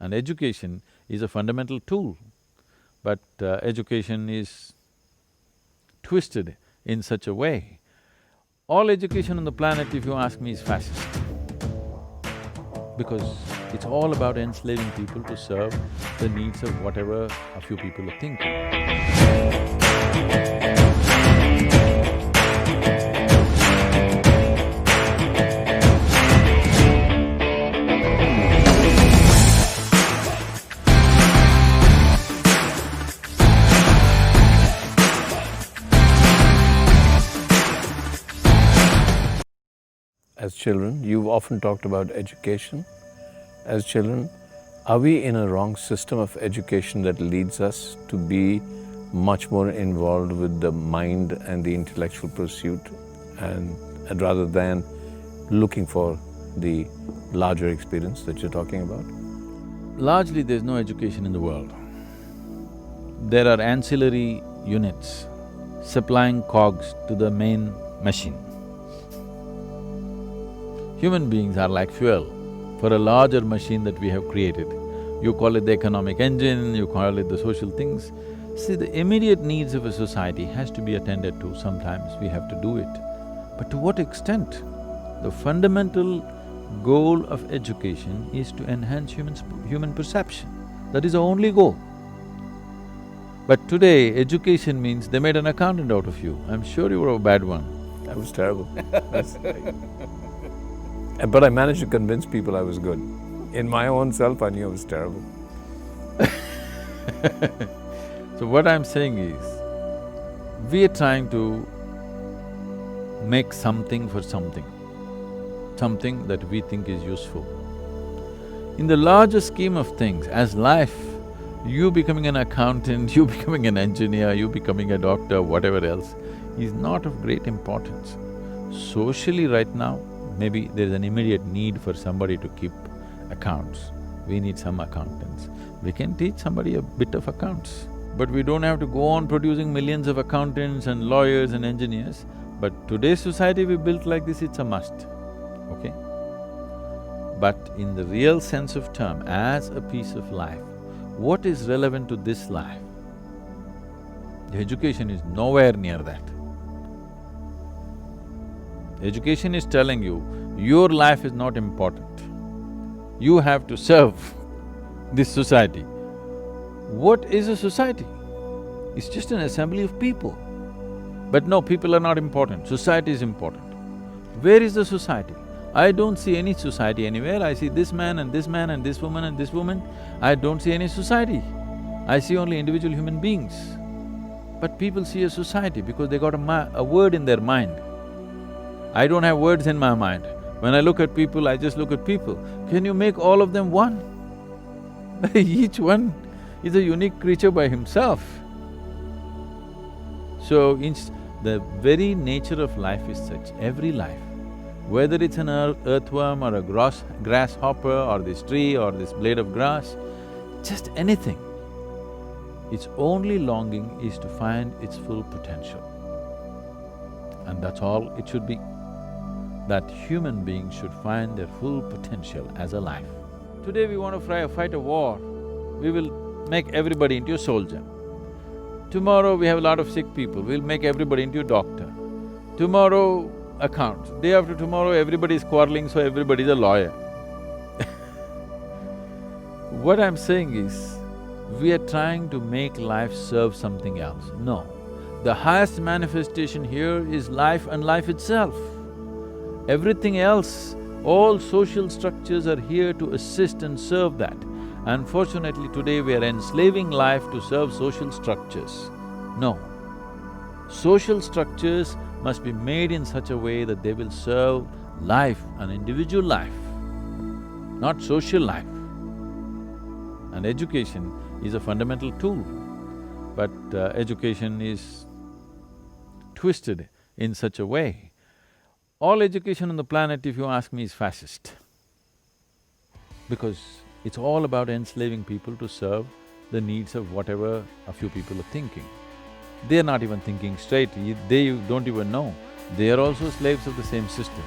And education is a fundamental tool, but education is twisted in such a way. All education on the planet, if you ask me, is fascist. Because it's all about enslaving people to serve the needs of whatever a few people are thinking. As children, you've often talked about education. As children, are we in a wrong system of education that leads us to be much more involved with the mind and the intellectual pursuit and rather than looking for the larger experience that you're talking about? Largely, there's no education in the world. There are ancillary units supplying cogs to the main machine. Human beings are like fuel for a larger machine that we have created. You call it the economic engine, you call it the social things. See, the immediate needs of a society has to be attended to, sometimes we have to do it. But to what extent? The fundamental goal of education is to enhance human perception. That is the only goal. But today, education means they made an accountant out of you. I'm sure you were a bad one. That was terrible. But I managed to convince people I was good. In my own self, I knew I was terrible. So what I'm saying is, we are trying to make something for something that we think is useful. In the larger scheme of things, as life, you becoming an accountant, you becoming an engineer, you becoming a doctor, whatever else, is not of great importance. Socially right now, maybe there's an immediate need for somebody to keep accounts. We need some accountants. We can teach somebody a bit of accounts. But we don't have to go on producing millions of accountants and lawyers and engineers. But today's society we built like this, it's a must, okay? But in the real sense of term, as a piece of life, what is relevant to this life? The education is nowhere near that. Education is telling you, your life is not important. You have to serve this society. What is a society? It's just an assembly of people. But no, people are not important, society is important. Where is the society? I don't see any society anywhere. I see this man and this man and this woman and this woman. I don't see any society. I see only individual human beings. But people see a society because they got a word in their mind. I don't have words in my mind. When I look at people, I just look at people. Can you make all of them one? Each one is a unique creature by himself. So, the very nature of life is such, every life, whether it's an earthworm or a grasshopper or this tree or this blade of grass, just anything, its only longing is to find its full potential. And that's all it should be. That human beings should find their full potential as a life. Today we want to fight a war, we will make everybody into a soldier. Tomorrow we have a lot of sick people, we'll make everybody into a doctor. Tomorrow, accounts. Day after tomorrow, everybody is quarreling, so everybody is a lawyer. What I'm saying is, we are trying to make life serve something else. No. The highest manifestation here is life and life itself. Everything else, all social structures are here to assist and serve that. Unfortunately, today we are enslaving life to serve social structures. No. Social structures must be made in such a way that they will serve life, an individual life, not social life. And education is a fundamental tool, but education is twisted in such a way. All education on the planet, if you ask me, is fascist. Because it's all about enslaving people to serve the needs of whatever a few people are thinking. They're not even thinking straight, they don't even know. They are also slaves of the same system.